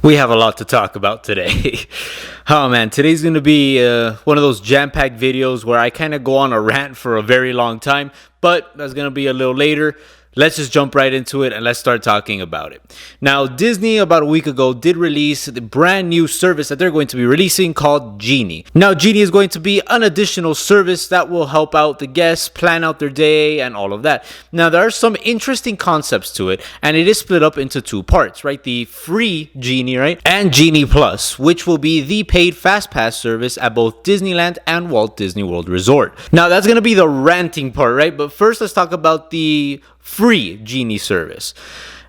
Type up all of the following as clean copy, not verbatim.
We have a lot to talk about today. Oh man, today's going to be one of those jam-packed videos where I kind of go on a rant for a very long time, but that's going to be a little later. Let's just jump right into it and let's start talking about it. Now, Disney about a week ago did release the brand new service that they're going to be releasing called Genie. Now, Genie is going to be an additional service that will help out the guests plan out their day and all of that. Now, there are some interesting concepts to it, and it is split up into two parts, right? The free Genie, right? And Genie Plus, which will be the paid fast pass service at both Disneyland and Walt Disney World Resort. Now, that's going to be the ranting part, right? But first, let's talk about the free Genie service.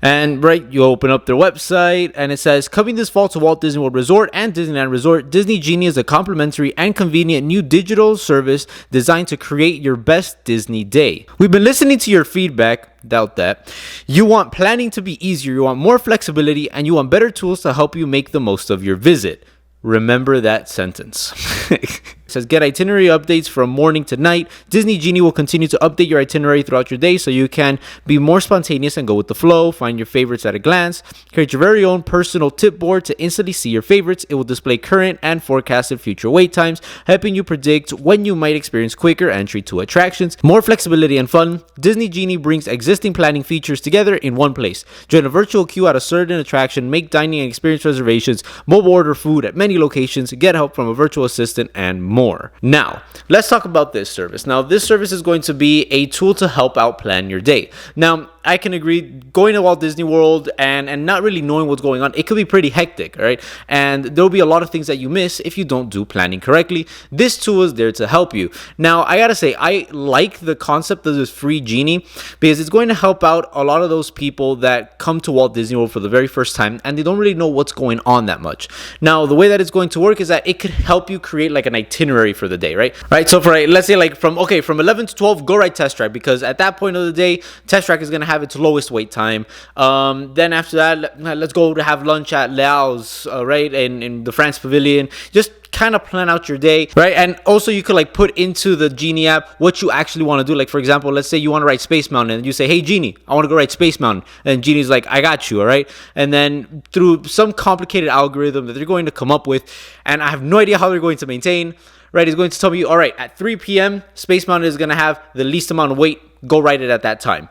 And right, you open up their website and it says, coming this fall to Walt Disney World Resort and Disneyland Resort, Disney Genie is a complimentary and convenient new digital service designed to create your best Disney day. We've been listening to your feedback. Doubt that. You want planning to be easier, you want more flexibility, and you want better tools to help you make the most of your visit. Remember that sentence. It says, get itinerary updates from morning to night. Disney Genie will continue to update your itinerary throughout your day so you can be more spontaneous and go with the flow. Find your favorites at a glance. Create your very own personal tip board to instantly see your favorites. It will display current and forecasted future wait times, helping you predict when you might experience quicker entry to attractions. More flexibility and fun. Disney Genie brings existing planning features together in one place. Join a virtual queue at a certain attraction, make dining and experience reservations, mobile order food at many locations, get help from a virtual assistant, and more. Now, let's talk about this service. Now, this service is going to be a tool to help out plan your day. Now, I can agree, going to Walt Disney World and not really knowing what's going on, it could be pretty hectic, all right? And there'll be a lot of things that you miss if you don't do planning correctly. This tool is there to help you. Now, I gotta say, I like the concept of this free Genie because it's going to help out a lot of those people that come to Walt Disney World for the very first time and they don't really know what's going on that much. Now, the way that it's going to work is that it could help you create like an itinerary for the day, right? So for let's say like from 11 to 12, go ride Test Track, because at that point of the day, Test Track is gonna have its lowest wait time. Then after that, let's go to have lunch at Lao's, right, in the France Pavilion. Just kind of plan out your day, right? And also you could like put into the Genie app what you actually want to do. Like, for example, let's say you want to ride Space Mountain and you say, hey Genie, I want to go ride Space Mountain, and Genie's like, I got you, all right? And then through some complicated algorithm that they're going to come up with, and I have no idea how they're going to maintain, right, is going to tell me, all right, at 3 p.m. Space Mountain is going to have the least amount of wait, go ride it at that time.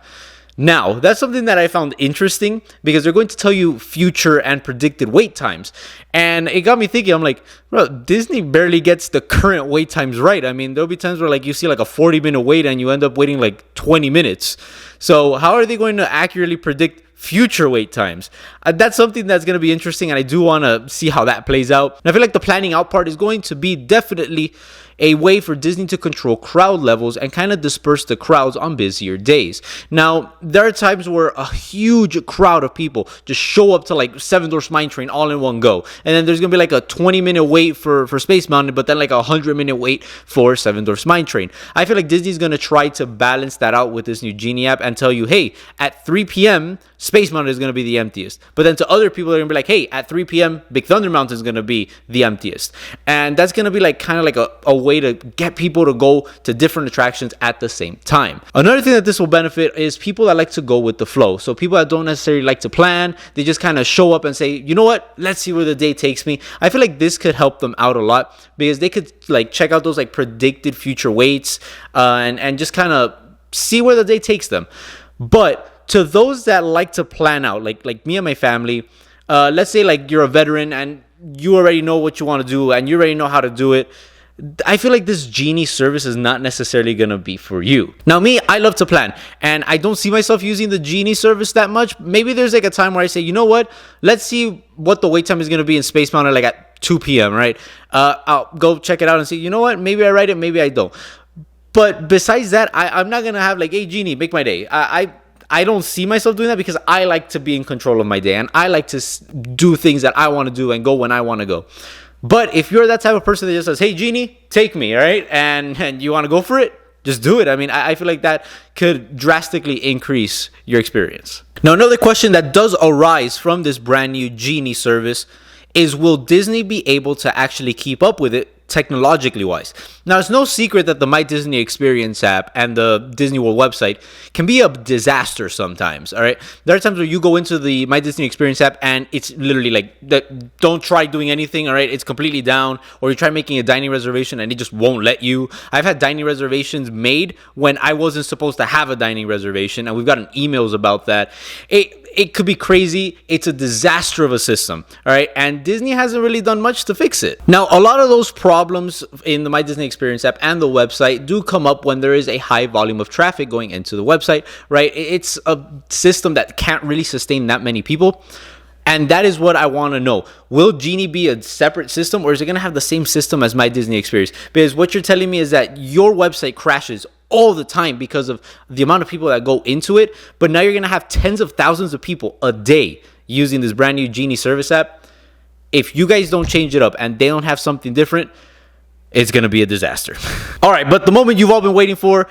Now, that's something that I found interesting because they're going to tell you future and predicted wait times. And it got me thinking, I'm like, bro, Disney barely gets the current wait times right. I mean, there'll be times where like you see like a 40-minute wait and you end up waiting like 20 minutes. So how are they going to accurately predict future wait times? That's something that's going to be interesting, and I do want to see how that plays out. And I feel like the planning out part is going to be definitely a way for Disney to control crowd levels and kind of disperse the crowds on busier days. Now, there are times where a huge crowd of people just show up to like Seven Dwarfs Mine Train all in one go. And then there's going to be like a 20-minute wait for Space Mountain, but then like a 100-minute wait for Seven Dwarfs Mine Train. I feel like Disney's going to try to balance that out with this new Genie app and tell you, hey, at 3 p.m., Space Mountain is going to be the emptiest. But then to other people, they're going to be like, hey, at 3 p.m., Big Thunder Mountain is going to be the emptiest. And that's going to be like kind of like a way to get people to go to different attractions at the same time. Another thing that this will benefit is people that like to go with the flow. So people that don't necessarily like to plan, they just kind of show up and say, you know what, let's see where the day takes me. I feel like this could help them out a lot because they could like check out those like predicted future waits and just kind of see where the day takes them. But to those that like to plan out, like me and my family, let's say like you're a veteran and you already know what you want to do and you already know how to do it, I feel like this Genie service is not necessarily going to be for you. Now, me, I love to plan, and I don't see myself using the Genie service that much. Maybe there's like a time where I say, you know what, let's see what the wait time is going to be in Space Mountain like at 2 p.m., right? I'll go check it out and see, you know what, maybe I write it, maybe I don't. But besides that, I'm not going to have like, hey, Genie, make my day. I don't see myself doing that because I like to be in control of my day, and I like to do things that I want to do and go when I want to go. But if you're that type of person that just says, hey, Genie, take me, all right? And you want to go for it, just do it. I mean, I feel like that could drastically increase your experience. Now, another question that does arise from this brand new Genie service is, will Disney be able to actually keep up with it technologically wise. Now, it's no secret that the My Disney Experience app and the Disney World website can be a disaster sometimes, all right? There are times where you go into the My Disney Experience app and it's literally like, don't try doing anything, all right? It's completely down. Or you try making a dining reservation and it just won't let you. I've had dining reservations made when I wasn't supposed to have a dining reservation, and we've gotten emails about that. It could be crazy. It's a disaster of a system, all right? And Disney hasn't really done much to fix it. Now, a lot of those problems in the My Disney Experience app and the website do come up when there is a high volume of traffic going into the website, right? It's a system that can't really sustain that many people. And that is what I want to know. Will Genie be a separate system, or is it going to have the same system as My Disney Experience? Because what you're telling me is that your website crashes all the time because of the amount of people that go into it. But now you're going to have tens of thousands of people a day using this brand new Genie service app. If you guys don't change it up and they don't have something different, it's going to be a disaster. All right, but the moment you've all been waiting for,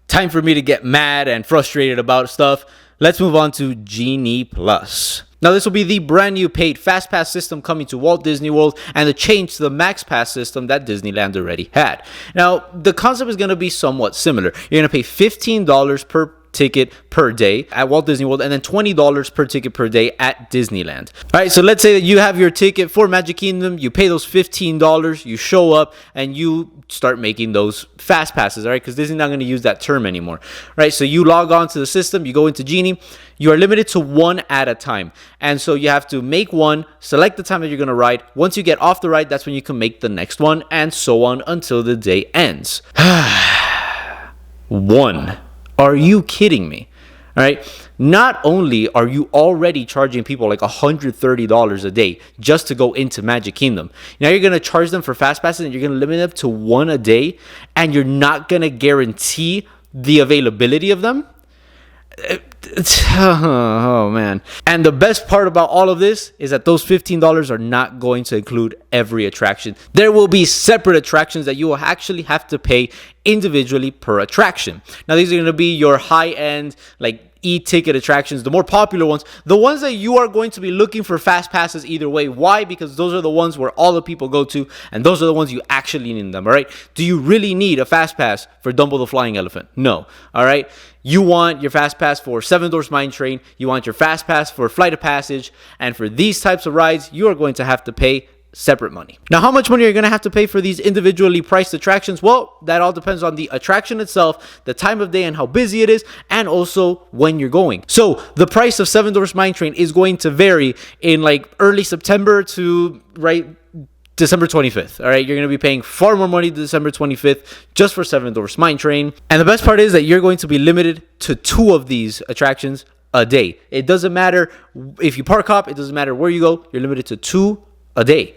time for me to get mad and frustrated about stuff. Let's move on to Genie Plus. Now, this will be the brand new paid FastPass system coming to Walt Disney World, and the change to the MaxPass system that Disneyland already had. Now, the concept is going to be somewhat similar. You're going to pay $15 per ticket per day at Walt Disney World, and then $20 per ticket per day at Disneyland. All right, so let's say that you have your ticket for Magic Kingdom, you pay those $15, you show up, and you start making those fast passes, all right, because Disney's not going to use that term anymore, right? So you log on to the system, you go into Genie, you are limited to one at a time, and so you have to make one, select the time that you're going to ride. Once you get off the ride, that's when you can make the next one, and so on until the day ends. One. Are you kidding me? All right. Not only are you already charging people like $130 a day just to go into Magic Kingdom, now you're going to charge them for fast passes and you're going to limit them to one a day, and you're not going to guarantee the availability of them. Oh man. And the best part about all of this is that those $15 are not going to include every attraction. There will be separate attractions that you will actually have to pay individually per attraction. Now, these are going to be your high-end, like, e-ticket attractions, the more popular ones, the ones that you are going to be looking for fast passes either way. Why? Because those are the ones where all the people go to, and those are the ones you actually need them, all right? Do you really need a fast pass for Dumbo the Flying Elephant? No, all right? You want your fast pass for Seven Dwarfs Mine Train, you want your fast pass for Flight of Passage, and for these types of rides, you are going to have to pay separate money. Now, how much money are you going to have to pay for these individually priced attractions? Well, that all depends on the attraction itself, the time of day and how busy it is, and also when you're going. So the price of Seven Dwarfs Mine Train is going to vary in like early September to December 25th. All right, you're going to be paying far more money December 25th just for Seven Dwarfs Mine Train. And the best part is that you're going to be limited to 2 of these attractions a day. It doesn't matter if you park hop, it doesn't matter where you go, you're limited to 2 a day.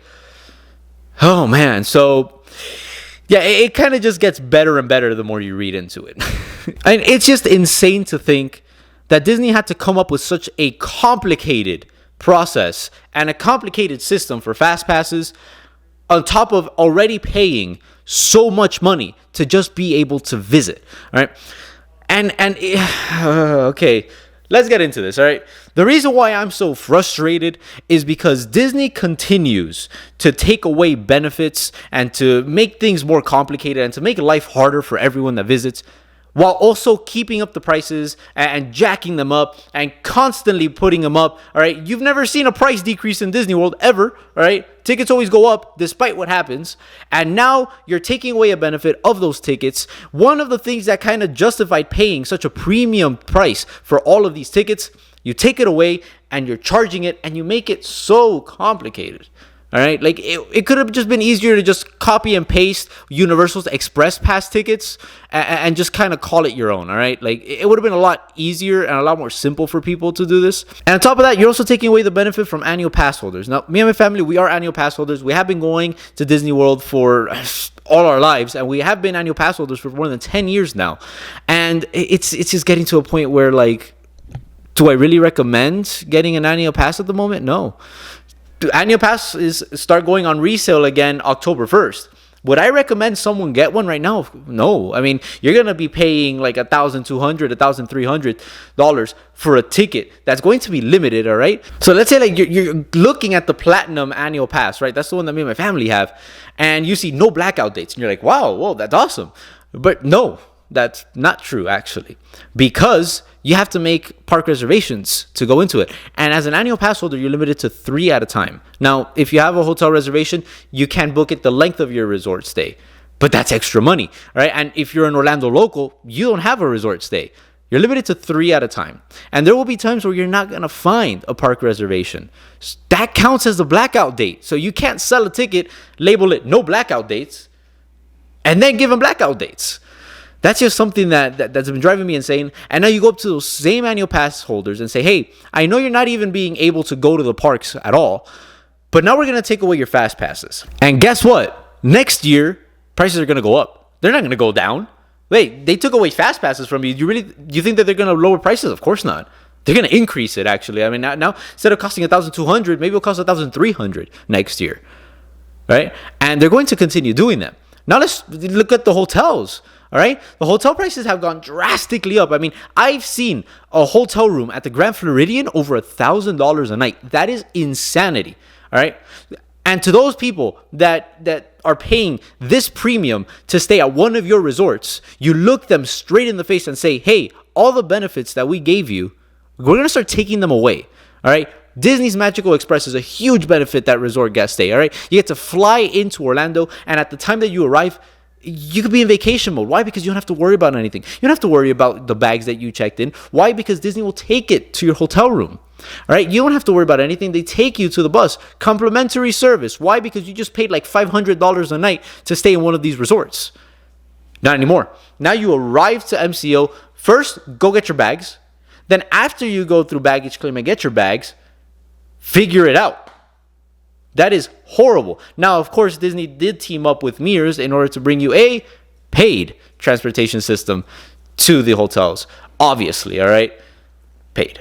Oh man, so yeah, it kind of just gets better and better the more you read into it. And it's just insane to think that Disney had to come up with such a complicated process and a complicated system for fast passes on top of already paying so much money to just be able to visit. All right, okay, let's get into this, all right? The reason why I'm so frustrated is because Disney continues to take away benefits and to make things more complicated and to make life harder for everyone that visits, while also keeping up the prices and jacking them up and constantly putting them up, all right? You've never seen a price decrease in Disney World ever, all right? Tickets always go up despite what happens. And now you're taking away a benefit of those tickets. One of the things that kind of justified paying such a premium price for all of these tickets, you take it away and you're charging it and you make it so complicated. All right, like it could have just been easier to just copy and paste Universal's Express Pass tickets and just kind of call it your own. All right, like it would have been a lot easier and a lot more simple for people to do this. And on top of that, you're also taking away the benefit from annual pass holders. Now, me and my family, we are annual pass holders. We have been going to Disney World for all our lives, and we have been annual pass holders for more than 10 years now. And it's just getting to a point where, like, do I really recommend getting an annual pass at the moment? No. Annual passes start going on resale again October 1st. Would I recommend someone get one right now? No. I mean, you're going to be paying like $1,200, $1,300 for a ticket that's going to be limited, all right? So let's say like you're looking at the platinum annual pass, right? That's the one that me and my family have. And you see no blackout dates. And you're like, wow, whoa, that's awesome. But no, that's not true, actually, because you have to make park reservations to go into it. And as an annual pass holder, you're limited to 3 at a time. Now, if you have a hotel reservation, you can book it the length of your resort stay, but that's extra money, right? And if you're an Orlando local, you don't have a resort stay. You're limited to 3 at a time. And there will be times where you're not going to find a park reservation. That counts as the blackout date. So you can't sell a ticket, label it no blackout dates, and then give them blackout dates. That's just something that's been driving me insane. And now you go up to those same annual pass holders and say, hey, I know you're not even being able to go to the parks at all, but now we're going to take away your fast passes. And guess what? Next year, prices are going to go up. They're not going to go down. Wait, they took away fast passes from you. You think that they're going to lower prices? Of course not. They're going to increase it, actually. I mean, now instead of costing $1,200, maybe it'll cost $1,300 next year, right? And they're going to continue doing that. Now let's look at the hotels. All right. The hotel prices have gone drastically up. I mean, I've seen a hotel room at the Grand Floridian over $1,000 a night. That is insanity. All right. And to those people that are paying this premium to stay at one of your resorts, you look them straight in the face and say, hey, all the benefits that we gave you, we're going to start taking them away. All right. Disney's Magical Express is a huge benefit that resort guest stay. All right. You get to fly into Orlando, and at the time that you arrive, you could be in vacation mode. Why? Because you don't have to worry about anything. You don't have to worry about the bags that you checked in. Why? Because Disney will take it to your hotel room. All right. You don't have to worry about anything. They take you to the bus. Complimentary service. Why? Because you just paid like $500 a night to stay in one of these resorts. Not anymore. Now you arrive to MCO. First, go get your bags. Then after you go through baggage claim and get your bags, figure it out. That is horrible. Now, of course, Disney did team up with Mears in order to bring you a paid transportation system to the hotels. Obviously, all right? Paid.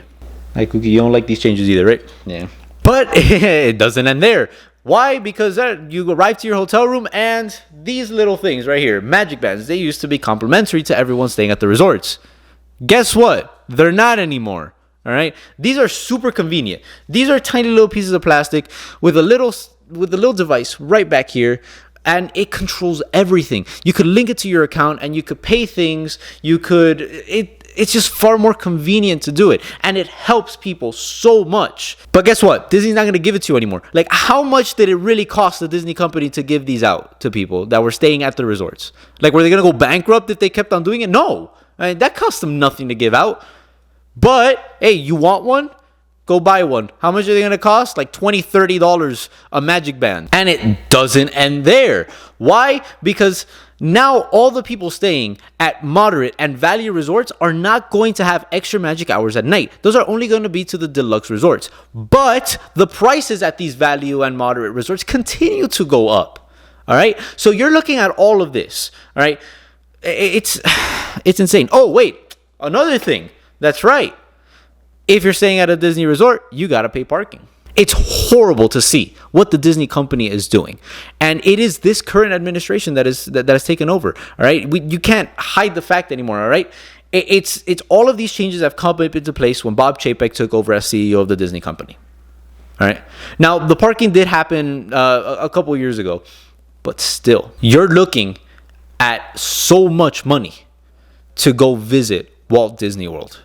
Hey, Cookie, you don't like these changes either, right? Yeah. But it doesn't end there. Why? Because you arrive to your hotel room and these little things right here, magic bands, they used to be complimentary to everyone staying at the resorts. Guess what? They're not anymore. All right. These are super convenient. These are tiny little pieces of plastic with a little device right back here, and it controls everything. You could link it to your account and you could pay things. It's just far more convenient to do it, and it helps people so much. But guess what? Disney's not going to give it to you anymore. Like, how much did it really cost the Disney company to give these out to people that were staying at the resorts? Like, were they going to go bankrupt if they kept on doing it? No. I mean, that cost them nothing to give out. But, hey, you want one? Go buy one. How much are they going to cost? Like $20, $30 a magic band. And it doesn't end there. Why? Because now all the people staying at moderate and value resorts are not going to have extra magic hours at night. Those are only going to be to the deluxe resorts. But the prices at these value and moderate resorts continue to go up. All right? So you're looking at all of this. All right? It's insane. Oh, wait. Another thing. That's right. If you're staying at a Disney resort, you got to pay parking. It's horrible to see what the Disney company is doing. And it is this current administration that has taken over. All right. You can't hide the fact anymore. All right. It's all of these changes have come up into place when Bob Chapek took over as CEO of the Disney company. All right. Now, the parking did happen a couple years ago, but still, you're looking at so much money to go visit Walt Disney World.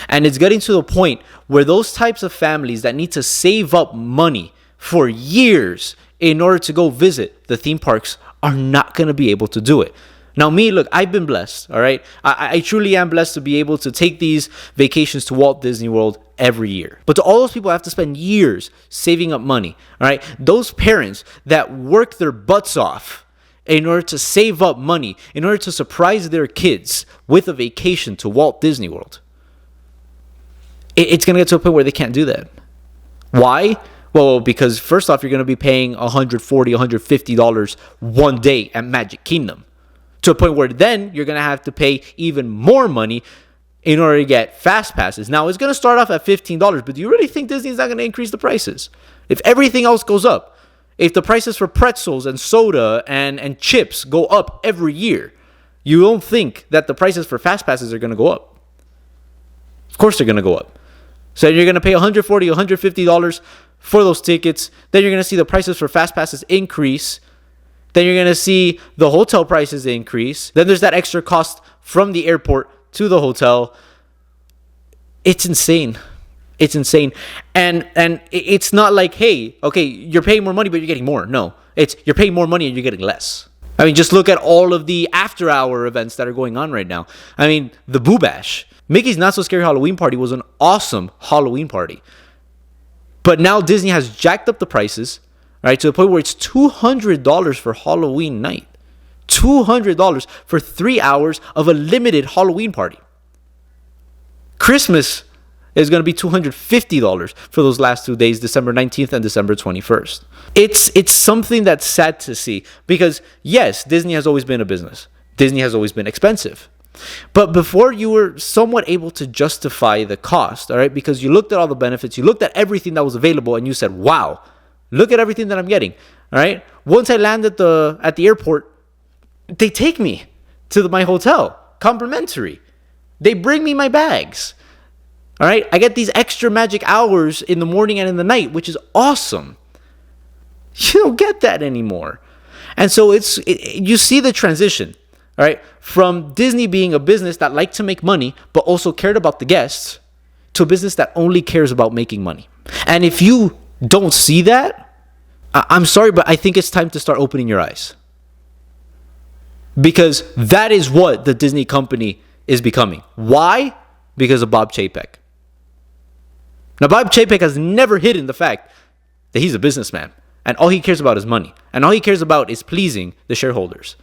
And it's getting to the point where those types of families that need to save up money for years in order to go visit the theme parks are not going to be able to do it. Now, me, look, I've been blessed, all right? I truly am blessed to be able to take these vacations to Walt Disney World every year. But to all those people who have to spend years saving up money, all right? Those parents that work their butts off in order to save up money, in order to surprise their kids with a vacation to Walt Disney World, it's going to get to a point where they can't do that. Why? Well, because first off, you're going to be paying $140, $150 one day at Magic Kingdom, to a point where then you're going to have to pay even more money in order to get fast passes. Now, it's going to start off at $15, but do you really think Disney's not going to increase the prices? If everything else goes up, If the prices for pretzels and soda and chips go up every year, you don't think that the prices for fast passes are going to go up. Of course they're going to go up. So you're going to pay $140, $150 for those tickets. Then you're going to see the prices for fast passes increase. Then you're going to see the hotel prices increase. Then there's that extra cost from the airport to the hotel. It's insane. It's insane. And it's not like, hey, okay, you're paying more money, but you're getting more. No, it's you're paying more money and you're getting less. I mean, just look at all of the after-hour events that are going on right now. I mean, the Boo Bash. Mickey's Not So Scary Halloween Party was an awesome Halloween party. But now Disney has jacked up the prices, right, to the point where it's $200 for Halloween night. $200 for 3 hours of a limited Halloween party. Christmas is going to be $250 for those last 2 days, December 19th and December 21st. It's something that's sad to see because, yes, Disney has always been a business. Disney has always been expensive. But before, you were somewhat able to justify the cost, all right? Because you looked at all the benefits, you looked at everything that was available, and you said, wow, look at everything that I'm getting, all right? Once I land at the airport, they take me to my hotel, complimentary. They bring me my bags. All right, I get these extra magic hours in the morning and in the night, which is awesome. You don't get that anymore. And so you see the transition, all right, from Disney being a business that liked to make money, but also cared about the guests, to a business that only cares about making money. And if you don't see that, I'm sorry, but I think it's time to start opening your eyes. Because that is what the Disney company is becoming. Why? Because of Bob Chapek. Now, Bob Chapek has never hidden the fact that he's a businessman. And all he cares about is money. And all he cares about is pleasing the shareholders.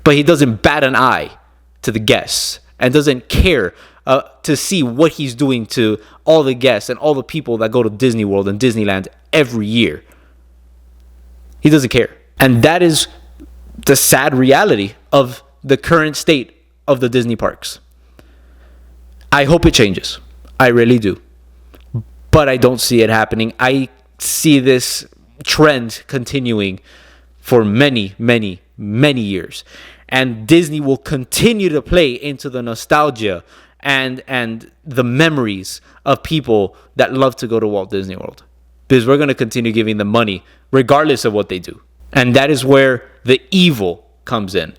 But he doesn't bat an eye to the guests. And doesn't care to see what he's doing to all the guests and all the people that go to Disney World and Disneyland every year. He doesn't care. And that is the sad reality of the current state of the Disney parks. I hope it changes. I really do. But I don't see it happening. I see this trend continuing for many, many, many years. And Disney will continue to play into the nostalgia and the memories of people that love to go to Walt Disney World. Because we're going to continue giving them money regardless of what they do. And that is where the evil comes in.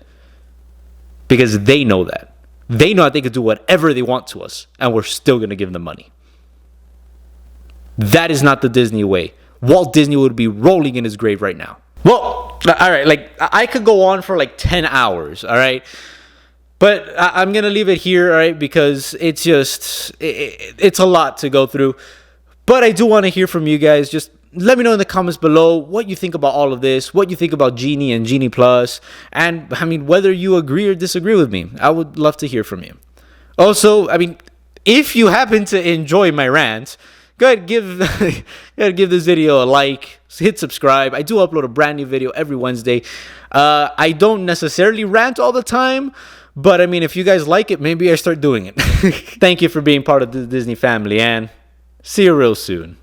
Because they know that. They know that they could do whatever they want to us, and we're still going to give them money. That is not the Disney way. Walt Disney would be rolling in his grave right now. Well, all right, like I could go on for like 10 hours, all right? But I'm going to leave it here, all right, because it's just, it's a lot to go through. But I do want to hear from you guys. Just let me know in the comments below what you think about all of this, what you think about Genie and Genie Plus, and I mean, whether you agree or disagree with me. I would love to hear from you. Also, I mean, if you happen to enjoy my rant, go ahead, give this video a like, hit subscribe. I do upload a brand new video every Wednesday. I don't necessarily rant all the time, but I mean, if you guys like it, maybe I start doing it. Thank you for being part of the Disney family, and see you real soon.